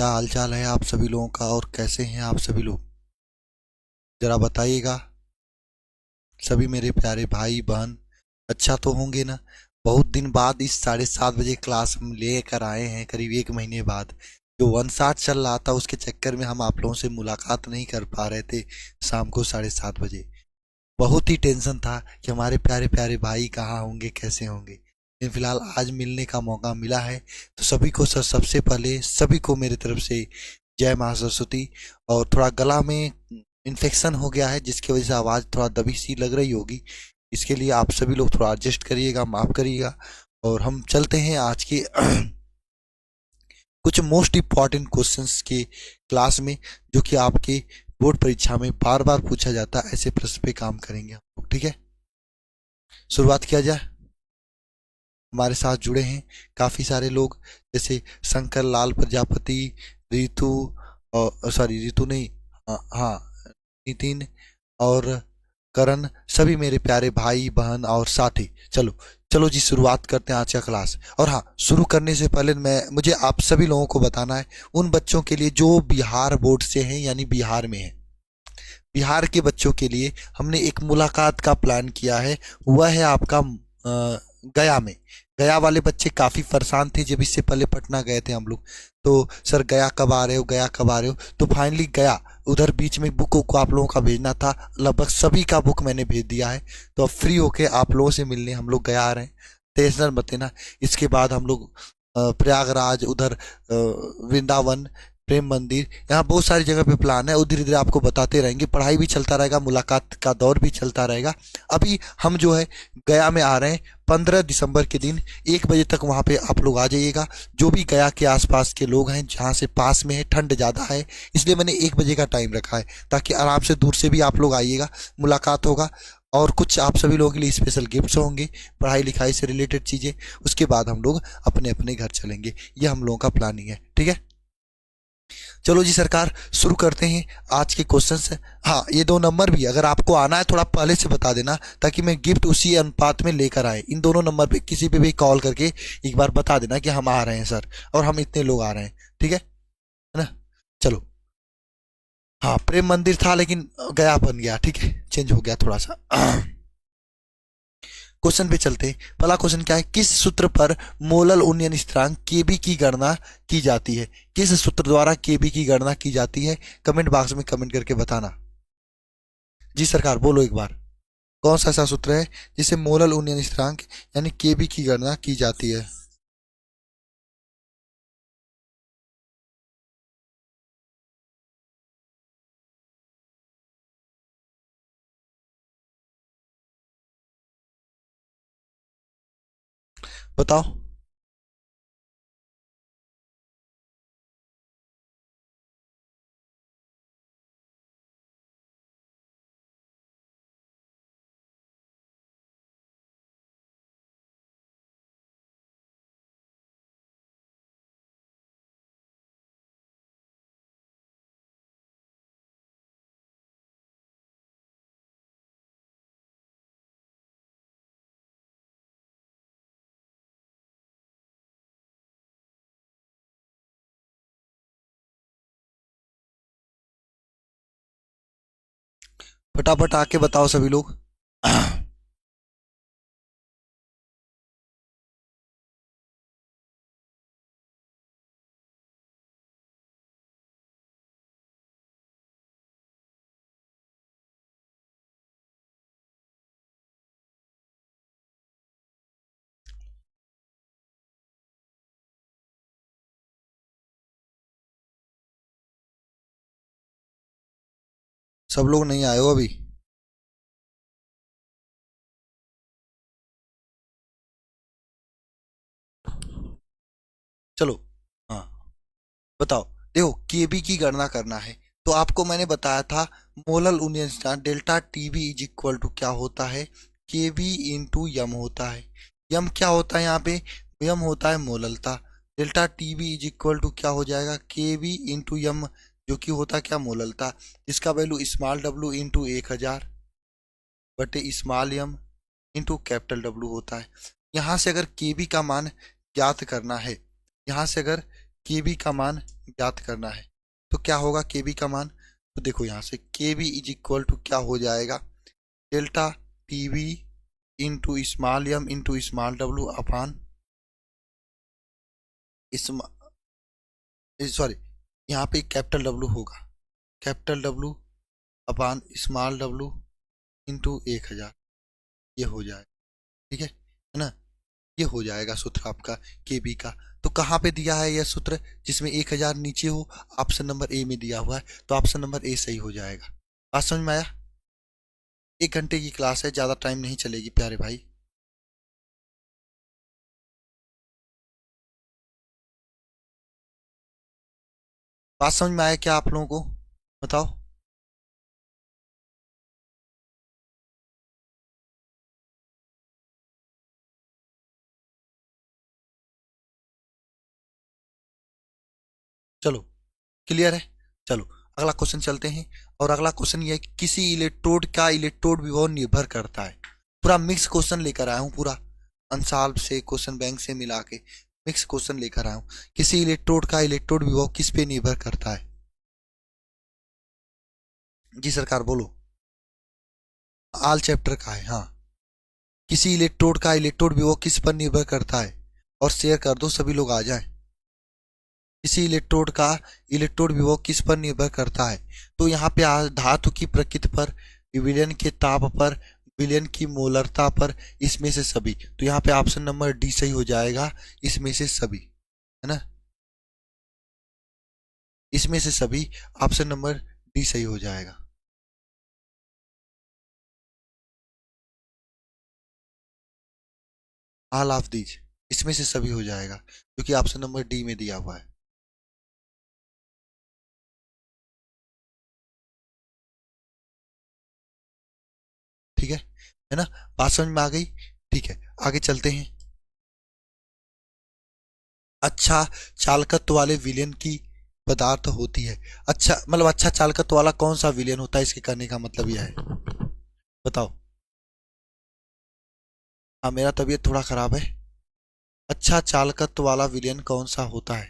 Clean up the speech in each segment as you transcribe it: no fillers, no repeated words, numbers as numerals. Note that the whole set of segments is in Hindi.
क्या हाल चाल है आप सभी लोगों का और कैसे हैं आप सभी लोग जरा बताइएगा। सभी मेरे प्यारे भाई बहन अच्छा तो होंगे ना। बहुत दिन बाद इस 7:30 बजे क्लास हम लेकर आए हैं, करीब 1 महीने बाद। जो 1 शॉट चल रहा था उसके चक्कर में हम आप लोगों से मुलाकात नहीं कर पा रहे थे। शाम को 7:30 बजे बहुत ही टेंशन था कि हमारे प्यारे प्यारे भाई कहाँ होंगे, कैसे होंगे। लेकिन फिलहाल आज मिलने का मौका मिला है। तो सभी को सबसे पहले सभी को मेरी तरफ से जय माँ सरस्वती। और थोड़ा गला में इन्फेक्शन हो गया है जिसकी वजह से आवाज़ थोड़ा दबी सी लग रही होगी। इसके लिए आप सभी लोग थोड़ा एडजस्ट करिएगा, माफ़ करिएगा। और हम चलते हैं आज के कुछ मोस्ट इम्पॉर्टेंट क्वेश्चंस के क्लास में, जो कि आपके बोर्ड परीक्षा में बार बार पूछा जाता है। ऐसे प्रश्न पे काम करेंगे हम लोग, ठीक है। शुरुआत किया जाए। हमारे साथ जुड़े हैं काफ़ी सारे लोग, जैसे शंकर लाल प्रजापति, रितु, और सॉरी रितु नहीं, हाँ, नितिन और करण, सभी मेरे प्यारे भाई बहन और साथी। चलो चलो जी, शुरुआत करते हैं आज का क्लास। और हाँ, शुरू करने से पहले मुझे आप सभी लोगों को बताना है, उन बच्चों के लिए जो बिहार बोर्ड से हैं यानी बिहार में हैं, बिहार के बच्चों के लिए हमने एक मुलाकात का प्लान किया है। वह है आपका गया में। गया वाले बच्चे काफ़ी परेशान थे जब इससे पहले पटना गए थे हम लोग। तो सर गया कब आ रहे हो, गया कब आ रहे हो। तो फाइनली गया, उधर बीच में बुक को आप लोगों का भेजना था, लगभग सभी का बुक मैंने भेज दिया है। तो अब फ्री होके आप लोगों से मिलने हम लोग गया आ रहे हैं, टेंशन मत लेना। इसके बाद हम लोग प्रयागराज, उधर वृंदावन, प्रेम मंदिर, यहाँ बहुत सारी जगह पे प्लान है। और धीरे धीरे आपको बताते रहेंगे, पढ़ाई भी चलता रहेगा, मुलाकात का दौर भी चलता रहेगा। अभी हम जो है गया में आ रहे हैं 15 दिसंबर के दिन 1 बजे तक। वहाँ पे आप लोग आ जाइएगा, जो भी गया के आसपास के लोग हैं, जहाँ से पास में है। ठंड ज़्यादा है इसलिए मैंने 1 बजे का टाइम रखा है, ताकि आराम से दूर से भी आप लोग आइएगा, मुलाकात होगा। और कुछ आप सभी लोगों के लिए स्पेशल गिफ्ट्स होंगे, पढ़ाई लिखाई से रिलेटेड चीज़ें। उसके बाद हम लोग अपने अपने घर चलेंगे। ये हम लोगों का प्लानिंग है, ठीक है। चलो जी सरकार, शुरू करते हैं आज के क्वेश्चंस। हाँ, ये 2 नंबर भी अगर आपको आना है थोड़ा पहले से बता देना, ताकि मैं गिफ्ट उसी अनुपात में लेकर आए। इन दोनों नंबर पे किसी पे भी कॉल करके एक बार बता देना कि हम आ रहे हैं सर, और हम इतने लोग आ रहे हैं, ठीक है ना। चलो, हाँ, प्रेम मंदिर था लेकिन गया बन गया, ठीक है, चेंज हो गया थोड़ा सा। क्वेश्चन पे चलते हैं। पहला क्वेश्चन क्या है, किस सूत्र पर मोलल उन्नयन स्थिरांक केबी की गणना की जाती है। किस सूत्र द्वारा केबी की गणना की जाती है, कमेंट बॉक्स में कमेंट करके बताना। जी सरकार, बोलो एक बार, कौन सा ऐसा सूत्र है जिसे मोलल उन्नयन स्थिरांक यानी केबी की गणना की जाती है। बताओ। फटाफट आके बताओ सभी लोग। सब लोग नहीं आए हो अभी। चलो, हाँ, बताओ। देखो, केबी की गणना करना है तो आपको मैंने बताया था, मोलल उन्नयन स्थिरांक delta TB is equal to क्या होता है, केबी इंटू यम होता है। यम क्या होता है यहाँ पे, यम होता है मोललता। Delta TB is equal to क्या हो जाएगा, केबी इंटू यम, जो कि होता है क्या, मोललता। इसका वैल्यू स्मॉल डब्लू इंटू 1000 बटे small M into capital W होता है। यहाँ से अगर केबी का मान ज्ञात करना है, यहाँ से अगर के बी का मान ज्ञात करना है। तो क्या होगा के बी का मान? तो देखो यहाँ से के बी इज इक्वल टू क्या हो जाएगा, delta P B into small M into small W upon sorry, यहाँ पे कैपिटल डब्ल्यू होगा, capital W upon small W into 1000, ये हो जाएगा। ठीक है ना, ये हो जाएगा सूत्र आपका के बी का। तो कहाँ पे दिया है यह सूत्र? जिसमें 1000 नीचे हो, ऑप्शन नंबर ए में दिया हुआ है, तो ऑप्शन नंबर ए सही हो जाएगा। बात समझ में आया? 1 घंटे की क्लास है, ज्यादा टाइम नहीं चलेगी प्यारे भाई। बात समझ में आया क्या आप लोगों को? बताओ। चलो क्लियर है। चलो अगला क्वेश्चन चलते हैं। और अगला क्वेश्चन ये है कि किसी इलेक्ट्रोड का इलेक्ट्रोड विभव निर्भर करता है। पूरा मिक्स क्वेश्चन लेकर आया हूँ, पूरा अनसॉल्व से क्वेश्चन बैंक से मिला के मिक्स क्वेश्चन लेकर आया हूँ। किसी इलेक्ट्रोड का इलेक्ट्रोड विभव किस पे निर्भर करता है? जी सरकार बोलो। ऑल चैप्टर का है, हाँ। किसी इलेक्ट्रोड का इलेक्ट्रोड विभव किस पर निर्भर करता है? और शेयर कर दो, सभी लोग आ जाएं। किसी इलेक्ट्रोड का इलेक्ट्रोड विभव किस पर निर्भर करता है? तो यहाँ पे धातु की प्रकृति पर, विलयन के ताप पर, विलयन की मोलरता पर, इसमें से सभी। तो यहाँ पे ऑप्शन नंबर डी सही हो जाएगा, इसमें से सभी, है ना, इसमें से सभी, ऑप्शन नंबर डी सही हो जाएगा। ऑल ऑफ दीज, इसमें से सभी हो जाएगा, क्योंकि ऑप्शन नंबर डी में दिया हुआ है। ठीक है ना, बात समझ में आ गई? ठीक है, आगे चलते हैं। अच्छा चालकत्व वाले विलयन की पदार्थ होती है। अच्छा मतलब अच्छा चालकत्व वाला कौन सा विलयन होता है, इसके करने का मतलब यह है, बताओ। हाँ मेरा तबीयत थोड़ा खराब है। अच्छा चालकत्व वाला विलयन कौन सा होता है,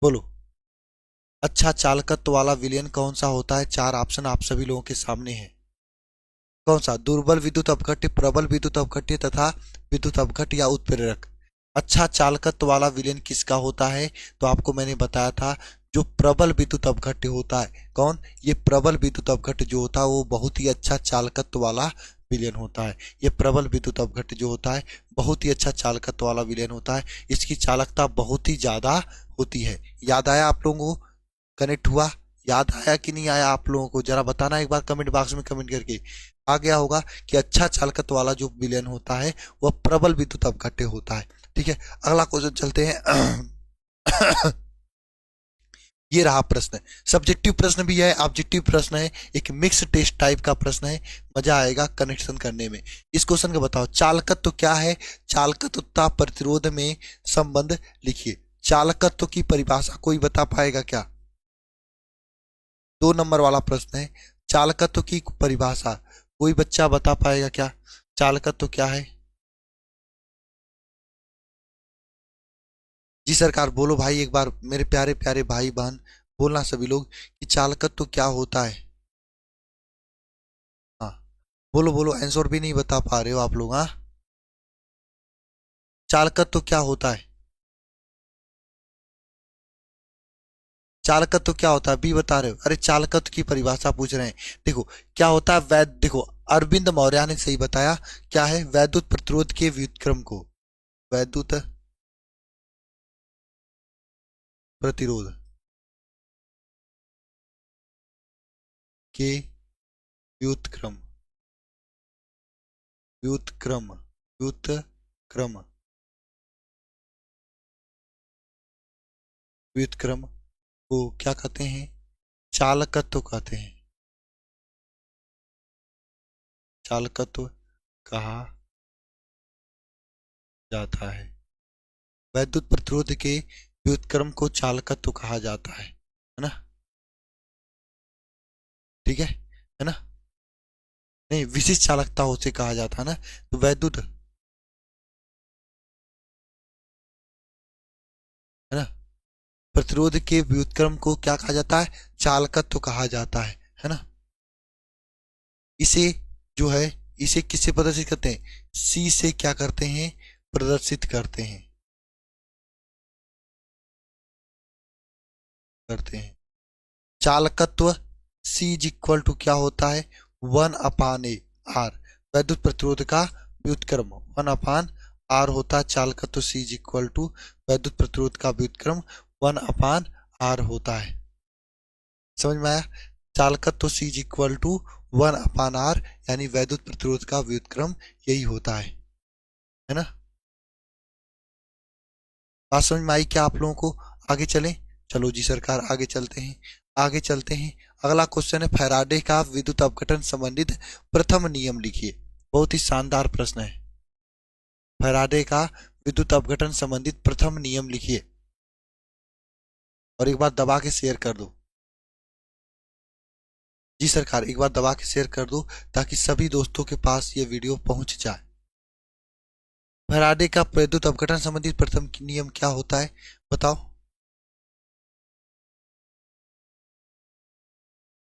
बोलो। अच्छा चालकत्व वाला विलयन कौन सा होता है? 4 ऑप्शन आप सभी लोगों के सामने है। कौन सा? दुर्बल विद्युत अपघट्य, प्रबल विद्युत अपघट्य तथा विद्युत अपघट्य या उत्प्रेरक। अच्छा चालकत्व वाला विलयन किसका होता है? तो आपको मैंने बताया था, जो प्रबल विद्युत अपघट्य होता है। कौन? ये प्रबल विद्युत अपघट्य जो होता है वो बहुत ही अच्छा चालकत्व वाला विलयन होता है। ये प्रबल विद्युत अपघट्य जो होता है बहुत ही अच्छा चालकत्व वाला विलयन होता है। इसकी चालकता बहुत ही ज्यादा होती है। याद आया आप लोगों को? कनेक्ट हुआ? याद आया कि नहीं आया आप लोगों को? जरा बताना एक बार कमेंट बॉक्स में कमेंट करके। आ गया होगा कि अच्छा चालकत्व वाला जो विलयन होता है वह प्रबल विद्युत अपघट्य होता है। ठीक है, अगला क्वेश्चन चलते हैं। ये रहा प्रश्न, सब्जेक्टिव प्रश्न भी है, ऑब्जेक्टिव प्रश्न है, एक मिक्स टेस्ट टाइप का प्रश्न है। मजा आएगा कनेक्शन करने में। इस क्वेश्चन का बताओ, चालकत्व क्या है? चालकत्वता प्रतिरोध में संबंध लिखिए। चालकत्व की परिभाषा कोई बता पाएगा क्या? 2 नंबर वाला प्रश्न है, चालकत्व की परिभाषा कोई बच्चा बता पाएगा क्या? चालकत्व क्या है? जी सरकार बोलो भाई, एक बार मेरे प्यारे प्यारे भाई बहन बोलना सभी लोग कि चालकत्व क्या होता है। हाँ बोलो बोलो, आंसर भी नहीं बता पा रहे हो आप लोग। हाँ चालकत्व क्या होता है? चालकत्व क्या होता है बी बता रहे हो? अरे चालकत्व की परिभाषा पूछ रहे हैं। देखो क्या होता है, वैद देखो अरविंद मौर्य ने सही बताया, क्या है? वैद्युत प्रतिरोध के व्युत्क्रम को, वैद्युत प्रतिरोध के व्युत्क्रम, व्युत्क्रम, व्युत्क्रम, व्युत्क्रम को क्या कहते हैं? चालकत्व कहते हैं। चालकत्व कहा जाता है। वैद्युत प्रतिरोध के व्युत्क्रम को चालकत्व कहा जाता है ना? ठीक है ना? नहीं, विशिष्ट चालकता उसे कहा जाता है ना। तो वैद्युत प्रतिरोध के व्युत्क्रम को क्या कहा जाता है? चालकत्व कहा जाता है ना। इसे जो है, इसे किससे प्रदर्शित करते हैं? सी से क्या करते हैं? प्रदर्शित करते हैं, चालकत्व C इज इक्वल टू क्या होता है? 1/A R, वैद्युत प्रतिरोध का व्युत्क्रम 1/R होता है। चालकत्व C इज इक्वल टू वैद्युत प्रतिरोध का व्युत्क्रम 1/R होता है। समझ में आया? चालकत्व C is equal to 1/R, यानी वैद्युत प्रतिरोध का व्युत्क्रम यही होता है ना। बात समझ में आई क्या आप लोगों को? आगे चलें? चलो जी सरकार, आगे चलते हैं, आगे चलते हैं। अगला क्वेश्चन है, फैराडे का विद्युत अपघटन संबंधित प्रथम नियम लिखिए। बहुत ही शानदार प्रश्न है। फैराडे का विद्युत अपघटन संबंधित प्रथम नियम लिखिए, और एक बार दबा के शेयर कर दो। जी सरकार, एक बार दबा के शेयर कर दो ताकि सभी दोस्तों के पास ये वीडियो पहुंच जाए। फैराडे का विद्युत अपघटन संबंधित प्रथम नियम क्या होता है? बताओ,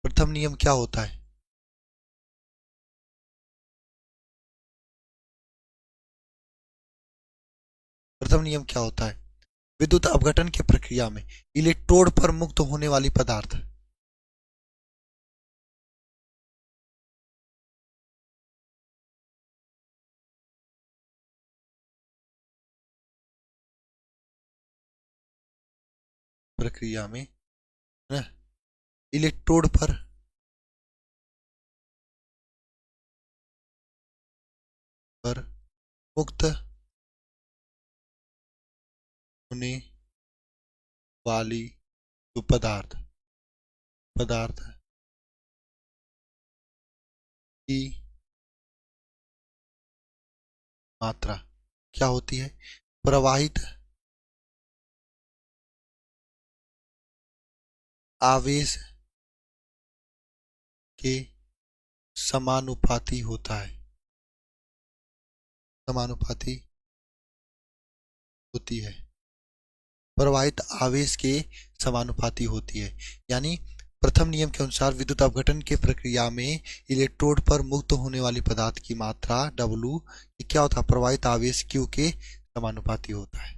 प्रथम नियम क्या होता है? प्रथम नियम क्या होता है? विद्युत अपघटन की प्रक्रिया में इलेक्ट्रोड पर मुक्त होने वाली पदार्थ, प्रक्रिया में ना, इलेक्ट्रोड पर मुक्त होने वाली जो पदार्थ पदार्थ की मात्रा क्या होती है? प्रवाहित आवेश के समानुपाती होता है, समानुपाती होती है, प्रवाहित आवेश के समानुपाती होती है। यानी प्रथम नियम के अनुसार विद्युत अपघटन के प्रक्रिया में इलेक्ट्रोड पर मुक्त होने वाली पदार्थ की मात्रा W क्या होता है? प्रवाहित आवेश Q के समानुपाती होता है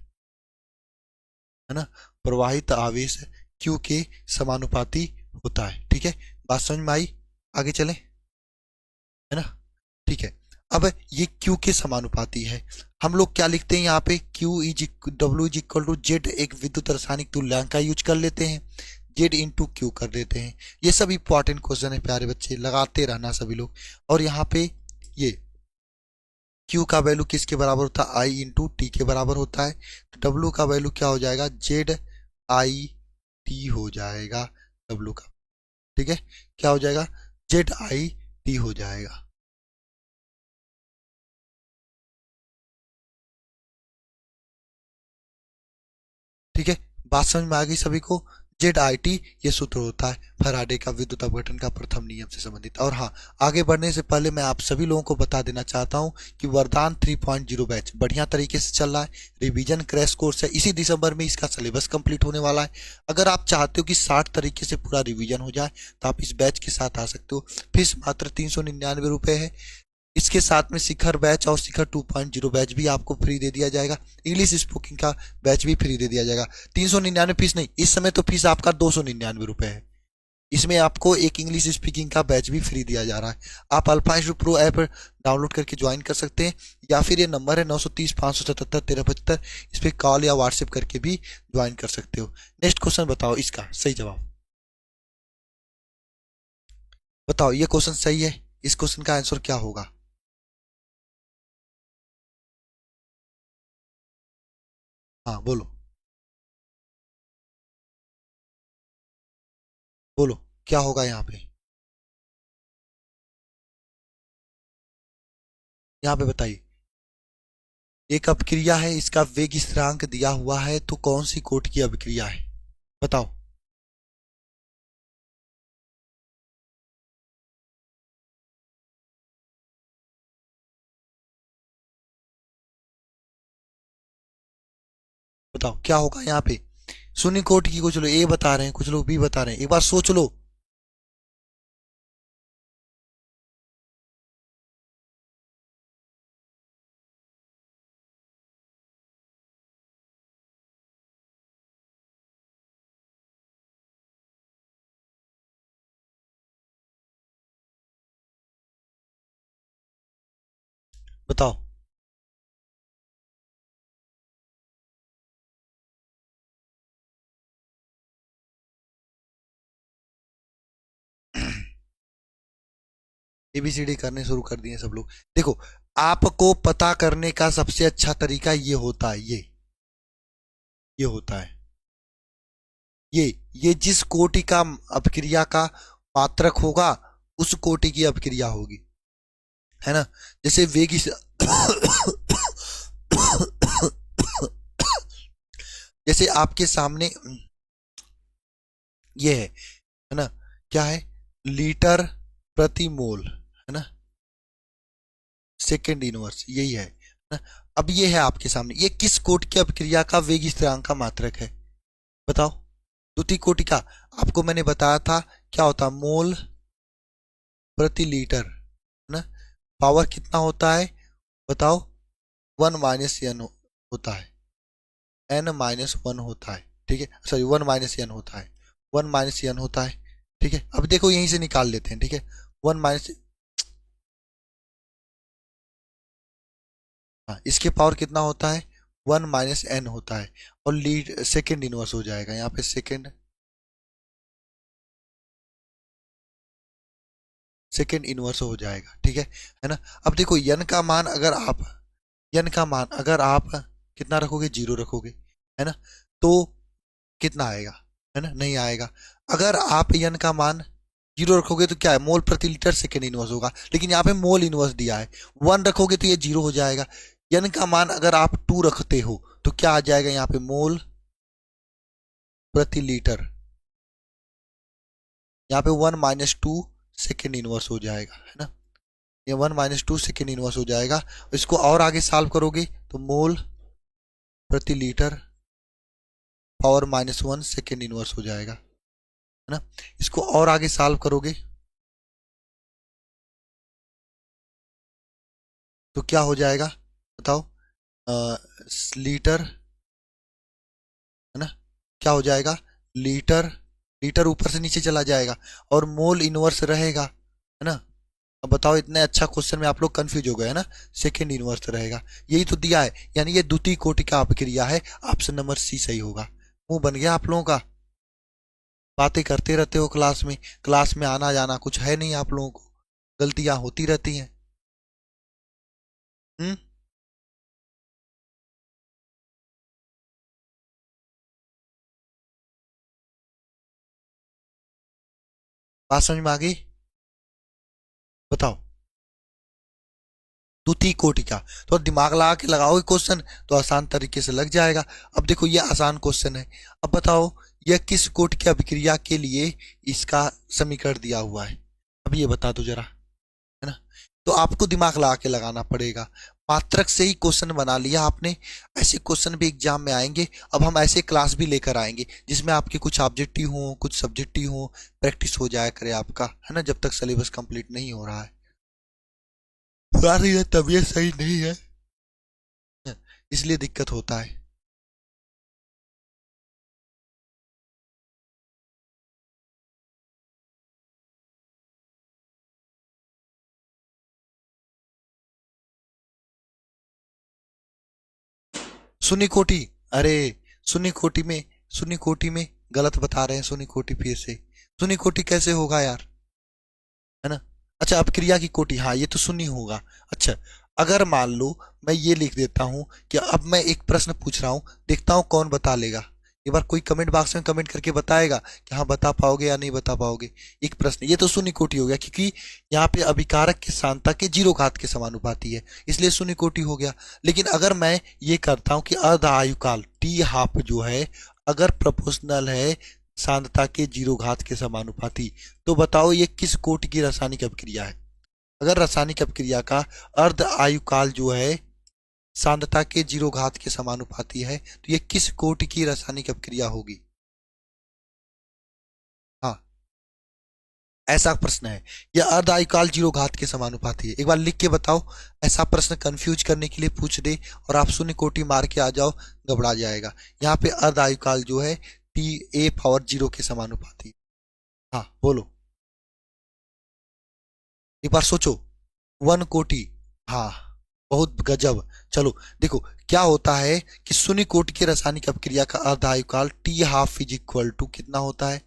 ना। प्रवाहित आवेश Q के समानुपाती होता है। ठीक है, बात समझ में आई? आगे चलें, है ना। ठीक है, अब ये Q के समानुपाती है। हम लोग क्या लिखते हैं यहाँ पे? W is equal to Z, एक विद्युत रासायनिक तुल्यांक का यूज कर लेते हैं, जेड इंटू क्यू कर देते हैं। ये सब इंपॉर्टेंट क्वेश्चन है प्यारे बच्चे, लगाते रहना सभी लोग। और यहाँ पे ये Q का वैल्यू किसके बराबर होता है? I इंटू टी के बराबर होता है। तो W का वैल्यू क्या हो जाएगा? ZIT हो जाएगा W का। ठीक है, क्या हो जाएगा? ZIT हो जाएगा। ठीक है, बात समझ में आ गई सभी को? ZIT ये सूत्र होता है फैराडे का विद्युत अपघटन का प्रथम नियम से संबंधित। और हाँ, आगे बढ़ने से पहले मैं आप सभी लोगों को बता देना चाहता हूं कि वरदान 3.0 बैच बढ़िया तरीके से चल रहा है। रिवीजन क्रैश कोर्स है, इसी दिसंबर में इसका सिलेबस कंप्लीट होने वाला है। अगर आप चाहते हो कि 60 तरीके से पूरा रिवीजन हो जाए तो आप इस बैच के साथ आ सकते हो। फीस मात्र 399 रुपए है। इसके साथ में शिखर बैच और शिखर 2.0 बैच भी आपको फ्री दे दिया जाएगा। इंग्लिश स्पोकिंग का बैच भी फ्री दे दिया जाएगा। 399 फीस नहीं, इस समय तो फीस आपका 299 रुपए है। इसमें आपको एक इंग्लिश स्पीकिंग का बैच भी फ्री दिया जा रहा है। आप alpha institute pro app download करके ज्वाइन कर सकते हैं, या फिर ये नंबर है 930 577 1375, इस पर कॉल या व्हाट्सएप करके भी ज्वाइन कर सकते हो। नेक्स्ट क्वेश्चन बताओ, इसका सही जवाब बताओ। ये क्वेश्चन सही है, इस क्वेश्चन का आंसर क्या होगा? हाँ बोलो, बोलो क्या होगा यहाँ पे? यहाँ पे बताइए। एक अपक्रिया है, इसका वेग स्थिरांक दिया हुआ है, तो कौन सी कोटि की अभिक्रिया है? बताओ। बताओ क्या होगा यहाँ पे? शून्य कोटि की कुछ लोग ए बता रहे हैं, कुछ लोग बी बता रहे हैं, एक बार सोच लो। बताओ। एबीसीडी करने शुरू कर दिए सब लोग। देखो, आपको पता करने का सबसे अच्छा तरीका ये होता है, ये होता है, ये जिस कोटि का अपक्रिया का मात्रक होगा उस कोटि की अपक्रिया होगी, है ना। जैसे वेग जैसे आपके सामने ये है ना, क्या है, लीटर प्रति मोल, है ना, सेकेंड इनवर्स, यही है ना। अब ये है आपके सामने, ये किस कोटि की अपक्रिया का वेग स्थिरांक का मात्रक है, बताओ। द्वितीय कोटि का आपको मैंने बताया था, क्या होता, मोल प्रति लीटर, है ना। पावर कितना होता है, बताओ, 1 - n होता है, n-1 होता है, ठीक है, सॉरी 1 - n होता है, 1 - n होता है, ठीक है। अब देखो यहीं से निकाल लेते हैं, ठीक है, 1 हाँ, इसके पावर कितना होता है, 1 - n होता है, और लीड सेकेंड इनवर्स हो जाएगा यहाँ पे, सेकेंड इनवर्स हो जाएगा, ठीक है ना। अब देखो यन का मान अगर आप, यन का मान अगर आप कितना रखोगे, 0 रखोगे, है ना, तो कितना आएगा, है ना, नहीं आएगा। अगर आप यन का मान 0 रखोगे तो क्या है, मोल प्रति लीटर सेकेंड इनवर्स होगा, लेकिन यहाँ पे मोल इनवर्स दिया है, 1 रखोगे तो ये 0 हो जाएगा। यन का मान अगर आप 2 रखते हो तो क्या आ जाएगा यहाँ पे, मोल प्रति लीटर, यहाँ पे 1 - 2 सेकेंड इनवर्स हो जाएगा, है ना, ये 1 - 2 सेकेंड इनवर्स हो जाएगा। इसको और आगे सॉल्व करोगे तो मोल प्रति लीटर पावर -1 सेकेंड इनवर्स हो जाएगा, है ना। इसको और आगे सॉल्व करोगे तो क्या हो जाएगा, बताओ, लीटर, है ना, क्या हो जाएगा, लीटर, लीटर ऊपर से नीचे चला जाएगा और मोल इनवर्स रहेगा, है ना। अब बताओ, इतने अच्छा क्वेश्चन में आप लोग कंफ्यूज हो गए, है ना, सेकेंड इनवर्स रहेगा, यही तो दिया है, यानी ये द्वितीय कोटि का अपक्रिया है, ऑप्शन नंबर सी सही होगा। मुंह बन गया आप लोगों का, बातें करते रहते हो क्लास में आना जाना कुछ है नहीं आप लोगों को, गलतियां होती रहती हैं। हम्म, बात समझ में आ गई, बताओ। द्वितीय कोटि का तो दिमाग लगा के लगाओगे क्वेश्चन तो आसान तरीके से लग जाएगा। अब देखो ये आसान क्वेश्चन है, अब बताओ यह किस कोटि की अभिक्रिया के लिए इसका समीकरण दिया हुआ है, अब ये बता दो जरा, है ना। तो आपको दिमाग लगा के लगाना पड़ेगा, मात्रक से ही क्वेश्चन बना लिया आपने, ऐसे क्वेश्चन भी एग्जाम में आएंगे। अब हम ऐसे क्लास भी लेकर आएंगे जिसमें आपके कुछ ऑब्जेक्टिव हो, कुछ सब्जेक्टिव हो, प्रैक्टिस हो जाया करे आपका, है ना, जब तक सिलेबस कंप्लीट नहीं हो रहा है। यार ये तबीयत सही नहीं है, इसलिए दिक्कत होता है। शून्य कोटि, अरे शून्य कोटि में, शून्य कोटि में गलत बता रहे हैं, शून्य कोटि फिर से, शून्य कोटि कैसे होगा यार, है ना। अच्छा, अपक्रिया की कोटि, हाँ ये तो शून्य होगा। अच्छा, अगर मान लो मैं ये लिख देता हूं कि अब मैं एक प्रश्न पूछ रहा हूं, देखता हूं कौन बता लेगा, एक बार कोई कमेंट बॉक्स में कमेंट करके बताएगा कि हाँ बता पाओगे या नहीं बता पाओगे। एक प्रश्न, ये तो शून्य कोटि हो गया, क्योंकि यहाँ पे अभिकारक की सांद्रता के 0 घात के समानुपाती है, इसलिए शून्य कोटि हो गया। लेकिन अगर मैं ये करता हूं कि अर्ध आयुकाल टी हाफ जो है अगर प्रोपोर्शनल है सांद्रता के 0 घात के समानुपाती, तो बताओ ये किस कोटि की रासायनिक अभिक्रिया है। अगर रासायनिक अभिक्रिया का अर्ध आयुकाल जो है सांद्रता के 0 घात के समानुपाती है तो ये किस कोटि की रासायनिक अभिक्रिया होगी। ऐसा प्रश्न है। यह अर्ध आयुकाल जीरो घात के समानुपाती है। एक बार लिख के बताओ, ऐसा प्रश्न कंफ्यूज करने के लिए पूछ दे और आप शून्य कोटि मार के आ जाओ, घबरा जाएगा। यहाँ पे अर्ध आयुकाल जो है टी ए पावर जीरो के समानुपाती। हाँ बोलो, एक बार सोचो। वन कोटि, हाँ बहुत गजब। चलो देखो क्या होता है कि शून्य कोटि की रासायनिक अपक्रिया का अर्ध आयुकाल T half is equal to कितना होता है,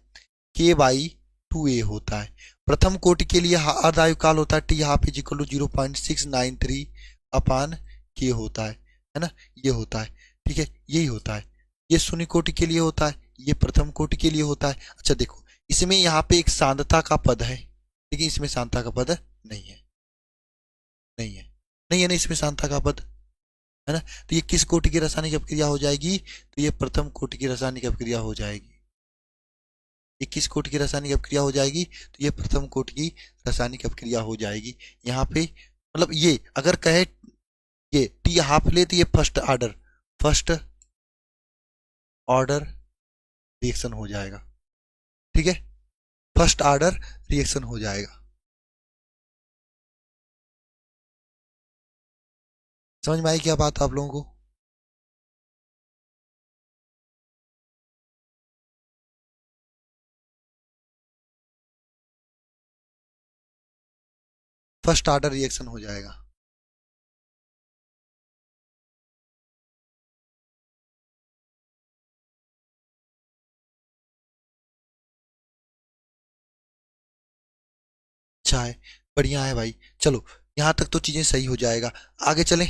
के बाई टू ए होता है। प्रथम कोटि के लिए अर्ध आयुकाल होता है T half is equal to 0.693 अपान के होता है ना, ये होता है। ठीक है, यही होता है। ये शून्य कोटि के लिए होता है, ये प्रथम कोटि के लिए होता है। अच्छा देखो, इसमें यहाँ पे एक सांद्रता का पद है, लेकिन इसमें सांद्रता का पद नहीं है, नहीं है, नहीं है ना इसमें सांद्रता का पद, है ना। तो ये किस कोटि की रासायनिक अपक्रिया हो जाएगी, तो ये प्रथम कोटि की रासायनिक अपक्रिया हो जाएगी। ये किस कोटि की रासायनिक अपक्रिया हो जाएगी, तो ये प्रथम कोटि की रासायनिक अपक्रिया हो जाएगी। यहाँ पे मतलब ये अगर कहे ये टी हाफ ले तो ये फर्स्ट ऑर्डर रिएक्शन हो जाएगा। ठीक है, फर्स्ट ऑर्डर रिएक्शन हो जाएगा। समझ में आई क्या बात आप लोगों को? फर्स्ट ऑर्डर रिएक्शन हो जाएगा। अच्छा है, बढ़िया है भाई। चलो यहां तक तो चीजें सही हो जाएगा, आगे चलें।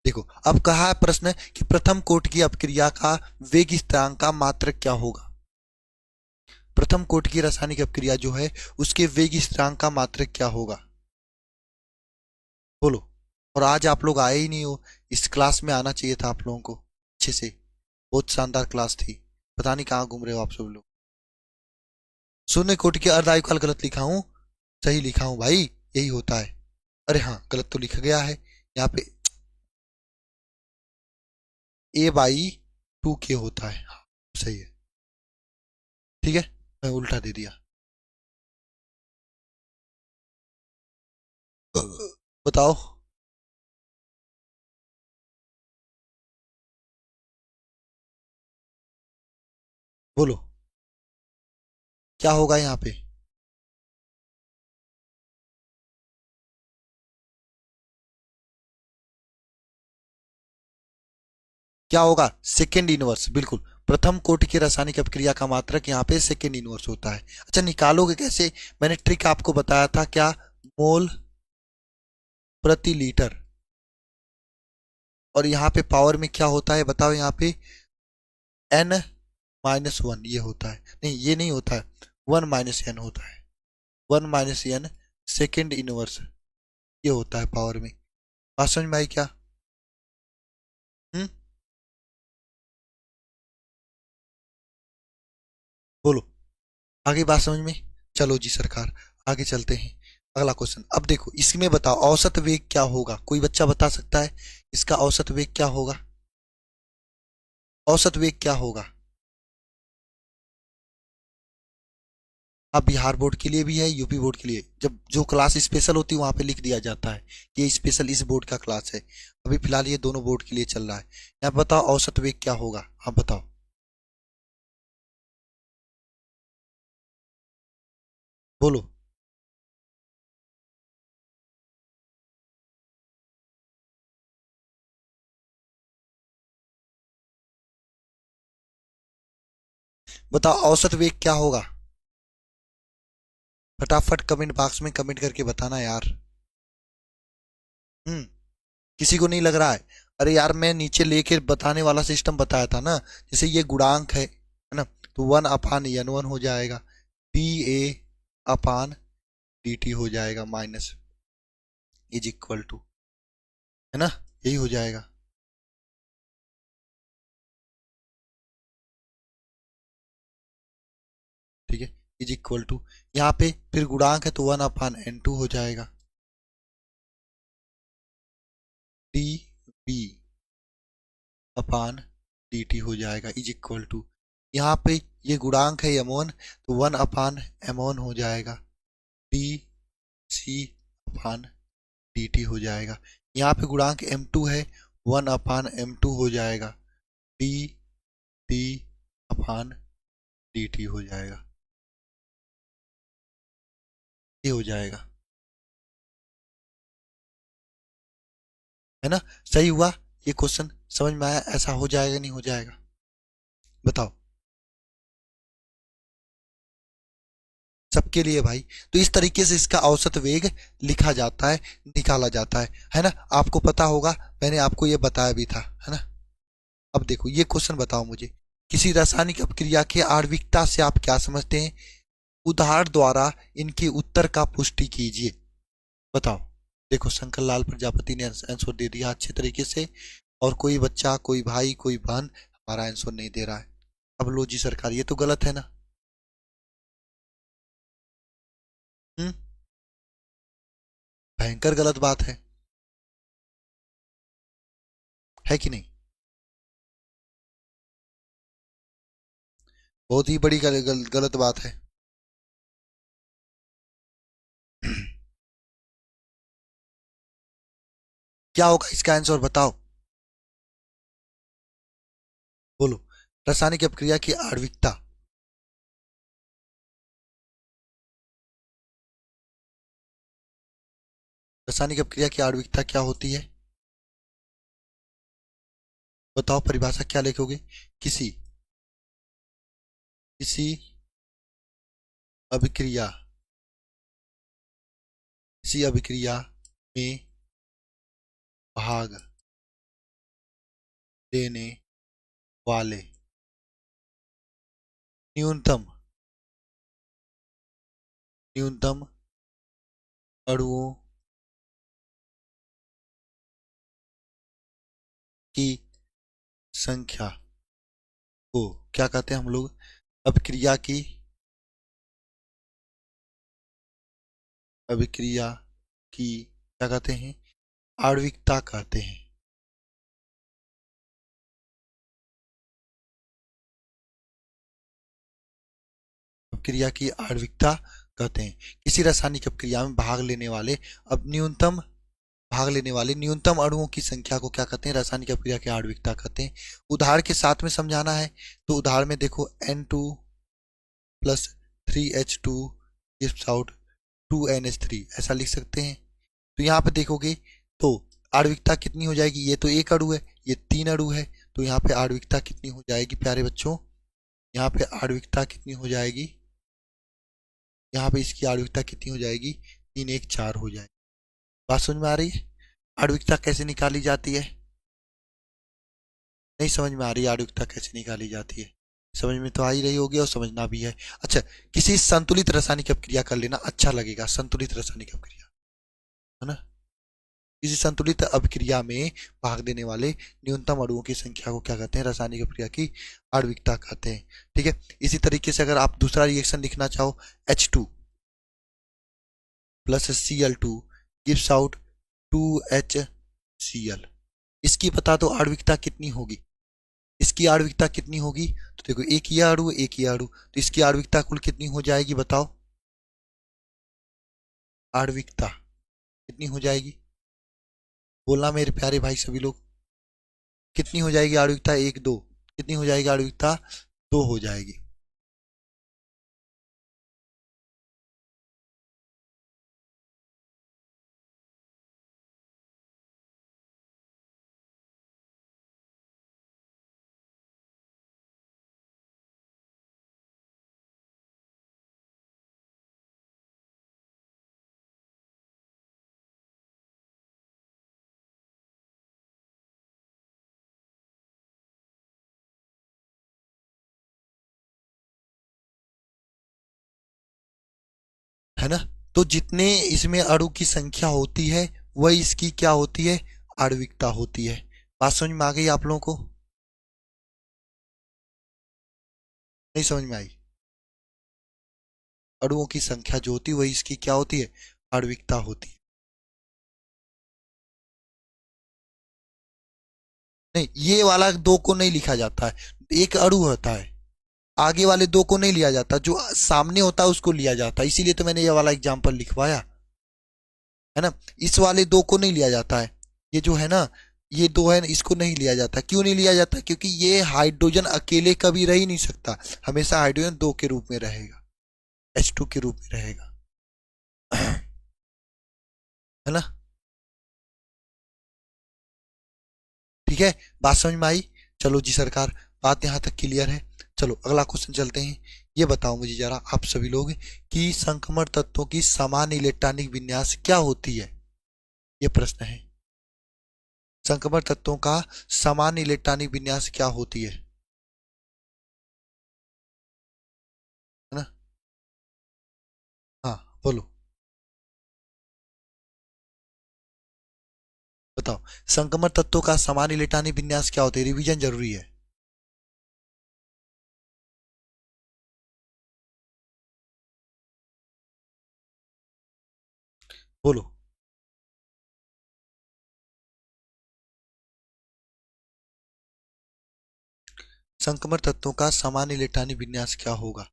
देखो अब कहा है प्रश्न कि प्रथम कोटि की अपक्रिया का वेग स्थिरांक का मात्रक क्या होगा। प्रथम कोटि की रासायनिक अपक्रिया जो है उसके वेग स्थिरांक का मात्रक क्या होगा, बोलो। और आज आप लोग आए ही नहीं हो, इस क्लास में आना चाहिए था आप लोगों को अच्छे से, बहुत शानदार क्लास थी। पता नहीं कहाँ घूम रहे हो आप सब लोग। शून्य कोटि के अर्ध आयुकाल गलत लिखा हूं, सही लिखा हूं भाई, यही होता है। अरे हाँ गलत तो लिखा गया है यहाँ पे, ए बाई टू के होता है। हाँ, सही है। ठीक है, मैं उल्टा दे दिया। बताओ, बोलो क्या होगा यहाँ पे। क्या होगा, सेकेंड इनवर्स, बिल्कुल। प्रथम कोटि की रासायनिक अपक्रिया का मात्रक यहाँ पे सेकेंड इनवर्स होता है। अच्छा निकालोगे कैसे, मैंने ट्रिक आपको बताया था क्या, मोल प्रति लीटर, और यहाँ पे पावर में क्या होता है बताओ, यहाँ पे n-1 ये होता है, नहीं ये नहीं होता है, 1-n होता है, 1-n सेकेंड इनवर्स ये होता है पावर में। बात समझ में आई क्या? हम्म, बोलो, आगे बात समझ में? चलो जी सरकार, आगे चलते हैं। अगला क्वेश्चन, अब देखो इसमें बताओ औसत वेग क्या होगा, कोई बच्चा बता सकता है इसका औसत वेग क्या होगा, औसत वेग क्या होगा? अब बिहार बोर्ड के लिए भी है, यूपी बोर्ड के लिए, जब जो क्लास स्पेशल होती है वहां पे लिख दिया जाता है कि ये स्पेशल इस बोर्ड का क्लास है। अभी फिलहाल ये दोनों बोर्ड के लिए चल रहा है। यहाँ बताओ औसत वेग क्या होगा, आप बताओ। बोलो, बताओ औसत वेग क्या होगा, फटाफट कमेंट बॉक्स में कमेंट करके बताना यार। हम्म, किसी को नहीं लग रहा है? अरे यार मैं नीचे लेके बताने वाला सिस्टम बताया था ना, जैसे ये गुणांक है ना, तो 1/n1 हो जाएगा, D A upon D T हो जाएगा, माइनस इज इक्वल टू, है ना, यही हो जाएगा। ठीक है, इज इक्वल टू, यहाँ पे फिर गुणांक है तो 1/n2 हो जाएगा, डी बी अपान डी टी हो जाएगा, इज इक्वल टू, यहाँ पे ये गुणांक है m1 तो 1/m1 हो जाएगा, डी सी अपान डी टी हो जाएगा। यहाँ पे गुणांक m2 है, 1/m2 हो जाएगा, D T upon D T हो जाएगा, ये हो जाएगा, है ना। सही हुआ। ये क्वेश्चन समझ में आया? ऐसा हो जाएगा नहीं हो जाएगा, बताओ सबके लिए भाई। तो इस तरीके से इसका औसत वेग लिखा जाता है, निकाला जाता है ना। आपको पता होगा, मैंने आपको ये बताया भी था, है ना। अब देखो ये क्वेश्चन बताओ मुझे, किसी रासायनिक अपक्रिया की आणविकता से आप क्या समझते हैं? उदाहरण द्वारा इनके उत्तर का पुष्टि कीजिए। बताओ। देखो शंकर लाल प्रजापति ने आंसर दे दिया अच्छे तरीके से, और कोई बच्चा, कोई भाई, कोई बहन हमारा आंसर नहीं दे रहा है। अब लो जी सरकार, ये तो गलत है ना। हम्म, भयंकर गलत बात है कि नहीं? बहुत ही बड़ी गलत बात है। क्या होगा इसका आंसर बताओ, बोलो। रासायनिक अपक्रिया की आणविकता, रासायनिक अपक्रिया की आणविकता क्या होती है? बताओ परिभाषा क्या लिखोगे? किसी किसी अभिक्रिया, किसी अभिक्रिया में भाग लेने वाले न्यूनतम न्यूनतम अणुओं की संख्या को क्या कहते हैं हम लोग? अभिक्रिया की क्या कहते हैं? आणविकता कहते हैं। अपक्रिया की आणविकता कहते हैं। किसी रासायनिक अपक्रिया में भाग लेने वाले न्यूनतम अणुओं की संख्या को क्या कहते हैं? रासायनिक अपक्रिया की आणविकता कहते हैं। उदाहरण के साथ में समझाना है, तो उदाहरण में देखो N2 plus 3H2 gives out 2NH3, ऐसा लिख सकते हैं। तो यहाँ पे देखोगे तो आणविकता कितनी हो जाएगी? ये तो एक अणु है, ये 3 अणु है, तो यहाँ पे आणविकता कितनी हो जाएगी प्यारे बच्चों? यहाँ पे आणविकता कितनी हो जाएगी? यहाँ पे इसकी आणविकता कितनी हो जाएगी? 3 1 4 हो जाएगी। बात समझ में आ रही है? आणविकता कैसे निकाली जाती है? नहीं समझ में आ रही है आणविकता कैसे निकाली जाती है? समझ में तो आ ही रही होगी और समझना भी है। अच्छा, किसी संतुलित रासायनिक अपक्रिया कर लेना अच्छा लगेगा, संतुलित रासायनिक अपक्रिया, है ना। किसी संतुलित अभिक्रिया में भाग देने वाले न्यूनतम अणुओं की संख्या को क्या कहते हैं? रासायनिक अभिक्रिया की आणविकता कहते हैं। ठीक है। इसी तरीके से अगर आप दूसरा रिएक्शन लिखना चाहो, H2 plus Cl2 gives out 2HCl, इसकी बता दो आणविकता कितनी होगी? इसकी आणविकता कितनी होगी? तो देखो एक ही अणु, एक ही अणु, तो इसकी आणविकता कुल कितनी हो जाएगी बताओ? आणविकता कितनी हो जाएगी? बोलना मेरे प्यारे भाई सभी लोग, कितनी हो जाएगी आणविकता? 1 2, कितनी हो जाएगी आणविकता? 2 हो जाएगी। है ना। तो जितने इसमें अणु की संख्या होती है वही इसकी क्या होती है? आणविकता होती है। बात समझ में आ गई आप लोगों को? नहीं समझ में आई? अणुओं की संख्या जो होती है वही इसकी क्या होती है? आणविकता होती है। नहीं, ये वाला 2 को नहीं लिखा जाता है, एक अणु होता है। आगे वाले दो को नहीं लिया जाता, जो सामने होता है उसको लिया जाता है, इसीलिए तो मैंने ये वाला एग्जाम्पल लिखवाया है ना। इस वाले दो को नहीं लिया जाता है, ये जो है ना, ये दो है, इसको नहीं लिया जाता। क्यों नहीं लिया जाता? क्योंकि ये हाइड्रोजन अकेले कभी रह ही नहीं सकता, हमेशा हाइड्रोजन दो के रूप में रहेगा, H2 के रूप में रहेगा, है ना। ठीक है, बात समझ में आई? चलो जी सरकार, बात यहां तक क्लियर है। चलो अगला क्वेश्चन चलते हैं। ये बताओ मुझे जरा आप सभी लोग कि संक्रमण तत्वों की समान इलेक्ट्रॉनिक विन्यास क्या होती है? ये प्रश्न है। संक्रमण तत्वों का समान इलेक्ट्रॉनिक विन्यास क्या होती है ना? हाँ बोलो, बताओ। संक्रमण तत्वों का समान इलेक्ट्रॉनिक विन्यास क्या होता है? रिवीजन जरूरी है। बोलो। संक्रमण तत्वों का समान इलेक्ट्रॉनिक विन्यास क्या होगा,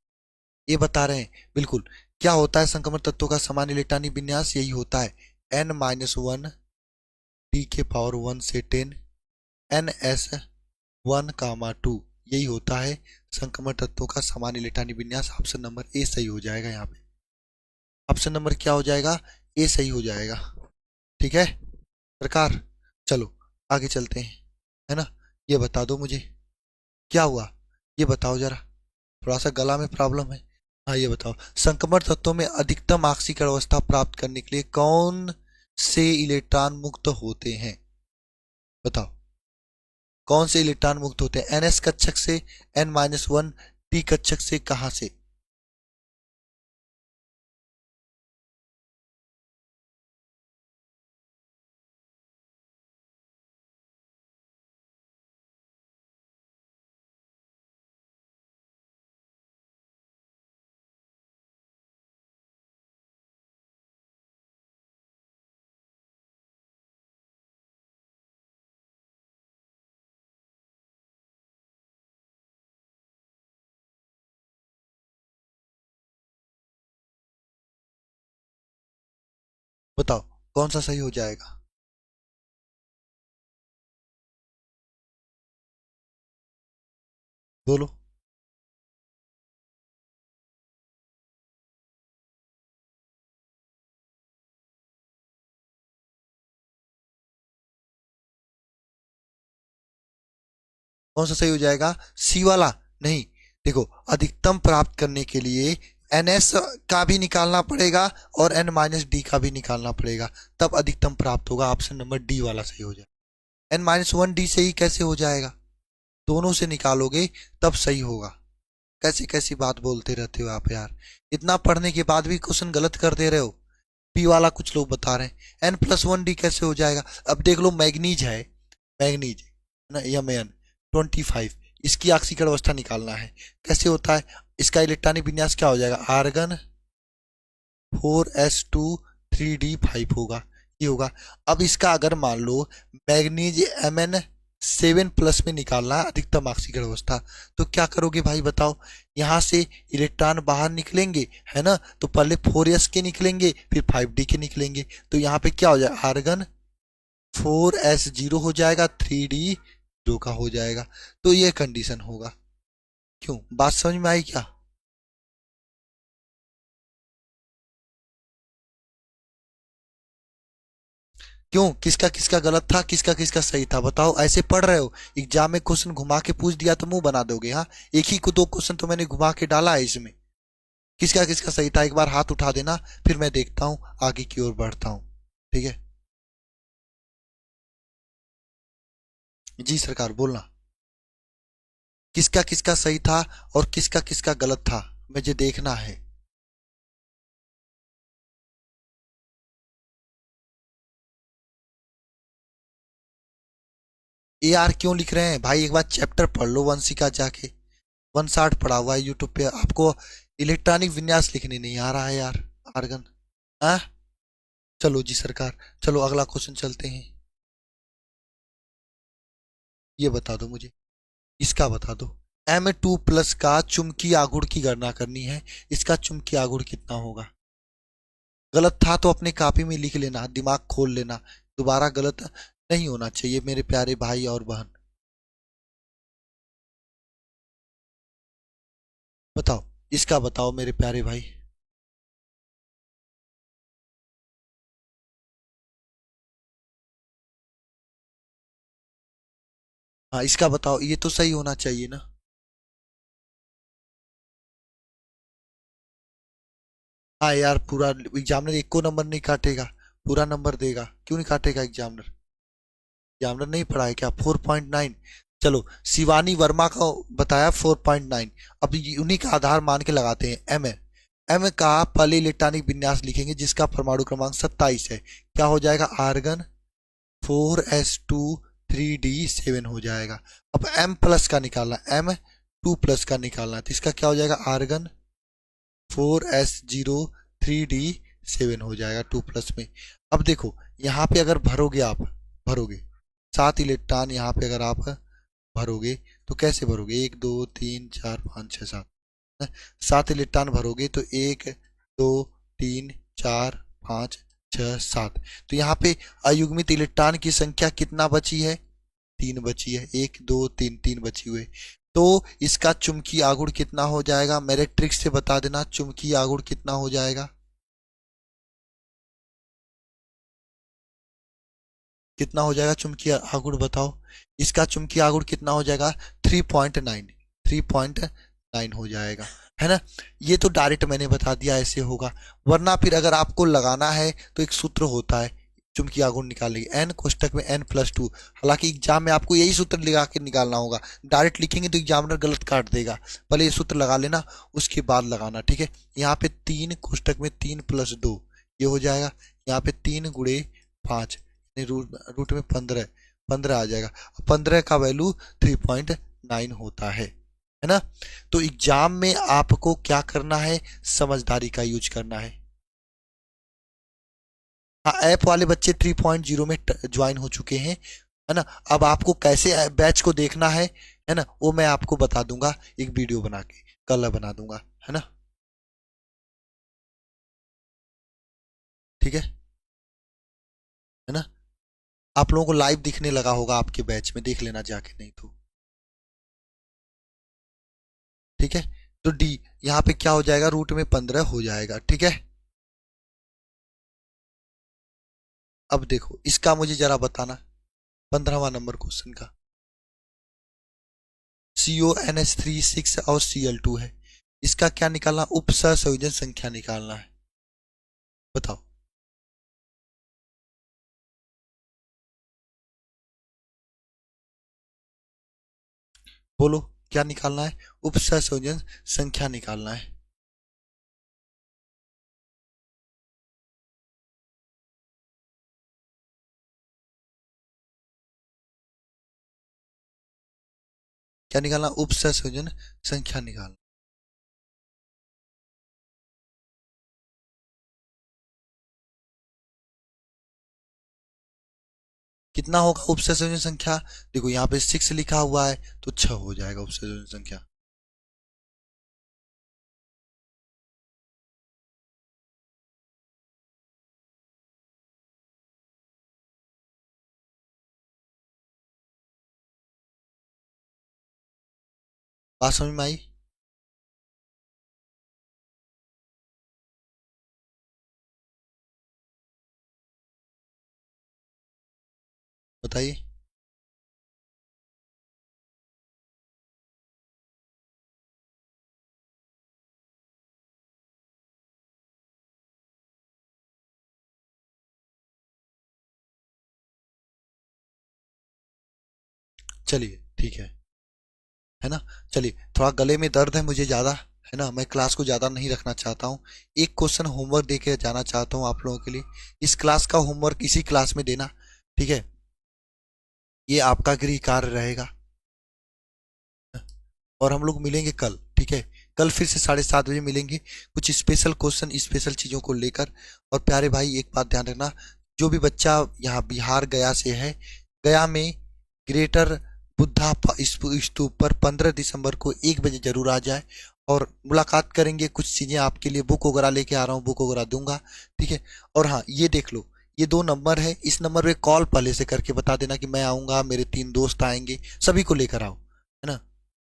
ये बता रहे हैं। बिल्कुल। क्या होता है संक्रमण तत्वों का समान इलेक्ट्रॉनिक विन्यास? यही होता है n-1 T⁻1 से 10 NS1, 2, यही होता है संक्रमण तत्वों का समान इलेक्ट्रॉनिक विन्यास। ऑप्शन नंबर ए सही हो जाएगा यहाँ पे। ऑप्शन नंबर क्या हो जाएगा? ए सही हो जाएगा। ठीक है सरकार, चलो आगे चलते हैं, है ना। ये बता दो मुझे क्या हुआ, ये बताओ जरा, थोड़ा सा गला में प्रॉब्लम है। हाँ ये बताओ, संक्रमण तत्वों में अधिकतम ऑक्सीकरण अवस्था प्राप्त करने के लिए कौन से इलेक्ट्रॉन मुक्त होते हैं? बताओ कौन से इलेक्ट्रॉन मुक्त होते हैं? NS कक्षक से, N-1 P कक्षक से, कहां से? बताओ कौन सा सही हो जाएगा? बोलो। कौन सा सही हो जाएगा? सी वाला? नहीं, देखो, अधिकतम प्राप्त करने के लिए NS का भी निकालना पड़ेगा और N-D का भी निकालना पड़ेगा, तब अधिकतम प्राप्त होगा। ऑप्शन नंबर डी वाला सही हो जाएगा। N-1D से ही कैसे हो जाएगा? दोनों से निकालोगे तब सही होगा। कैसी कैसी बात बोलते रहते हो आप यार, इतना पढ़ने के बाद भी क्वेश्चन गलत कर दे रहे हो। पी वाला कुछ लोग बता रहे हैं, N+1D कैसे हो जाएगा? अब देख लो, मैग्नीज है, मैग्नीज ना, Mn25, इसकी ऑक्सीकरण अवस्था निकालना है, कैसे होता है? इसका इलेक्ट्रॉनिक विन्यास क्या हो जाएगा? आर्गन 4s2 3d5 होगा, ये होगा। अब इसका अगर मान लो मैग्नीज Mn7+ में निकालना है अधिकतम ऑक्सीकरण अवस्था, तो क्या करोगे भाई बताओ? यहां से इलेक्ट्रॉन बाहर निकलेंगे, है ना, तो पहले 4s के निकलेंगे, फिर 5d के निकलेंगे, तो यहाँ पे क्या हो जाएगा? आर्गन 4s0 हो जाएगा, 3d 0 का हो जाएगा, तो ये कंडीशन होगा। क्यों, बात समझ में आई क्या? क्यों, किसका किसका गलत था, किसका किसका सही था? बताओ, ऐसे पढ़ रहे हो, एग्जाम में क्वेश्चन घुमा के पूछ दिया तो मुंह बना दोगे? हाँ, एक ही को दो क्वेश्चन तो मैंने घुमा के डाला है इसमें। किसका किसका सही था, एक बार हाथ उठा देना, फिर मैं देखता हूं, आगे की ओर बढ़ता हूं। ठीक है जी सरकार, बोलना किसका किसका सही था और किसका किसका गलत था, मुझे देखना है। ए आर क्यों लिख रहे हैं भाई? एक बार चैप्टर पढ़ लो वंशिका जाके, 160 पढ़ा हुआ है यूट्यूब पे, आपको इलेक्ट्रॉनिक विन्यास लिखने नहीं आ रहा है यार, आर्गन। हाँ चलो जी सरकार, चलो अगला क्वेश्चन चलते हैं। ये बता दो मुझे, इसका बता दो, M2+ का चुंबकीय आघूर्ण की गणना करनी है। इसका चुंबकीय आघूर्ण कितना होगा? गलत था तो अपने कॉपी में लिख लेना, दिमाग खोल लेना, दोबारा गलत नहीं होना चाहिए मेरे प्यारे भाई और बहन। बताओ, इसका बताओ मेरे प्यारे भाई। हाँ, इसका बताओ, ये तो सही होना चाहिए ना। हाँ यार, पूरा एग्जामिनर एक को नंबर नहीं काटेगा, पूरा नंबर देगा। क्यों नहीं काटेगा एग्जामिनर? एग्जामिनर नहीं पढ़ा है क्या? 4.9। चलो, शिवानी वर्मा का बताया 4.9। अब उन्हीं का आधार मान के लगाते हैं। एम है, एम का पॉली इलेक्ट्रॉनिक विन्यास लिखेंगे जिसका परमाणु क्रमांक 27 है। क्या हो जाएगा? आर्गन 4s2 3d7 हो जाएगा। अब M+ का निकालना, M2+ का निकालना, तो इसका क्या हो जाएगा? आर्गन 4s03d7 हो जाएगा 2+ में। अब देखो, यहाँ पे अगर भरोगे, आप भरोगे 7 इलेक्ट्रॉन, यहाँ पे अगर आप भरोगे तो कैसे भरोगे? 1 2 3 4 5 6 7, 7 इलेक्ट्रॉन भरोगे तो 1 2 3 4 5 6 7। तो यहाँ पे अयुग्मित इलेक्ट्रॉन की संख्या कितना बची है? 3 बची है। 1 2 3 बची हुई। तो इसका चुंबकीय आघूर्ण कितना हो जाएगा? मेरे ट्रिक से बता देना, चुंबकीय आघूर्ण कितना हो जाएगा? कितना हो जाएगा चुंबकीय आघूर्ण बताओ? इसका चुंबकीय आघूर्ण कितना हो जाएगा? 3.9, 3.9 हो जाएगा, है ना। ये तो डायरेक्ट मैंने बता दिया ऐसे होगा, वरना फिर अगर आपको लगाना है तो एक सूत्र होता है चुंबकीय आघूर्ण निकालने की, n कोष्टक में n+2। हालांकि एग्जाम में आपको यही सूत्र लगा के निकालना होगा, डायरेक्ट लिखेंगे तो एग्जामिनर गलत काट देगा। पहले ये सूत्र लगा लेना, उसके बाद लगाना, ठीक है। यहाँ पे 3 कोष्टक में 3+2 ये हो जाएगा। यहाँ पे 3 × 5, रूट में 15, 15 आ जाएगा। 15 का वैल्यू 3.9 होता है ना। तो एग्जाम में आपको क्या करना है? समझदारी का यूज करना है। हाँ, ऐप वाले बच्चे 3.0 में ज्वाइन हो चुके हैं, है ना। अब आपको कैसे बैच को देखना है ना, वो मैं आपको बता दूंगा एक वीडियो बना के, कल बना दूंगा, है ना। ठीक है ना। आप लोगों को लाइव दिखने लगा होगा आपके बैच में, देख लेना जाके, नहीं तो ठीक है। तो डी यहाँ पे क्या हो जाएगा? रूट में 15 हो जाएगा, ठीक है। अब देखो, इसका मुझे जरा बताना, 15वां नंबर क्वेश्चन का। CONH3 6 और Cl2 है, इसका क्या निकालना? उपसंयोजन संख्या निकालना है। बताओ। बोलो, क्या निकालना है? उपसंयोजन संख्या निकालना है। क्या निकालना? उपसंयोजन संख्या निकालना। कितना होगा उपसंयोजन संख्या? देखो यहाँ पे 6 लिखा हुआ है तो 6 हो जाएगा उपसंयोजन संख्या। बात समझ में आई? बताइए। चलिए ठीक है ना। चलिए, थोड़ा गले में दर्द है मुझे ज्यादा, है ना। मैं क्लास को ज्यादा नहीं रखना चाहता हूँ। एक क्वेश्चन होमवर्क दे के जाना चाहता हूँ आप लोगों के लिए। इस क्लास का होमवर्क इसी क्लास में देना, ठीक है। ये आपका गृह कार्य रहेगा, और हम लोग मिलेंगे कल, ठीक है। कल फिर से 7:30 बजे मिलेंगे, कुछ स्पेशल क्वेश्चन, स्पेशल चीजों को लेकर। और प्यारे भाई, एक बात ध्यान रखना, जो भी बच्चा यहाँ बिहार गया से है, गया में ग्रेटर बुद्धा स्तूप पर 15 दिसंबर को 1 बजे जरूर आ जाए और मुलाकात करेंगे। कुछ चीजें आपके लिए बुक वगैरह लेके आ रहा हूँ, बुक वगैरह दूंगा, ठीक है। और हाँ, ये देख लो, ये 2 नंबर है, इस नंबर पे कॉल पहले से करके बता देना कि मैं आऊंगा, मेरे 3 दोस्त आएंगे, सभी को लेकर आओ, है ना,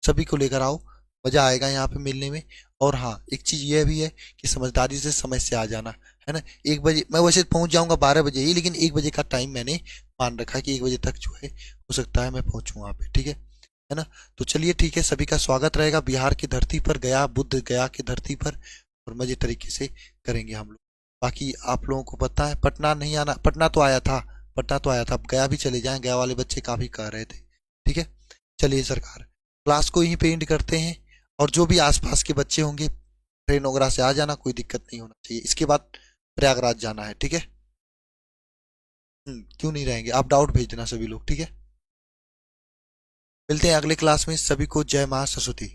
सभी को लेकर आओ, मजा आएगा यहाँ पे मिलने में। और हाँ, एक चीज ये भी है कि समझदारी से समय से आ जाना, है ना। 1 बजे मैं वैसे पहुंच जाऊंगा 12 बजे ही, लेकिन 1 बजे का टाइम मैंने मान रखा है कि 1 बजे तक जो है हो सकता है मैं पहुंचूं वहां पे, ठीक है ना। तो चलिए ठीक है, सभी का स्वागत रहेगा बिहार की धरती पर, गया बुद्ध गया की धरती पर, और मजे तरीके से करेंगे हम लोग। बाकी आप लोगों को पता है पटना नहीं आना, पटना तो आया था, पटना तो आया था, अब गया भी चले जाएं, गया वाले बच्चे काफी कह रहे थे, ठीक है। चलिए सरकार, क्लास को यहीं पे एंड करते हैं, और जो भी आसपास के बच्चे होंगे ट्रेन वगैरह से आ जाना, कोई दिक्कत नहीं होना चाहिए। इसके बाद प्रयागराज जाना है, ठीक है। क्यों नहीं रहेंगे, आप डाउट भेज देना सभी लोग, ठीक है। मिलते हैं अगले क्लास में, सभी को जय मां सरस्वती।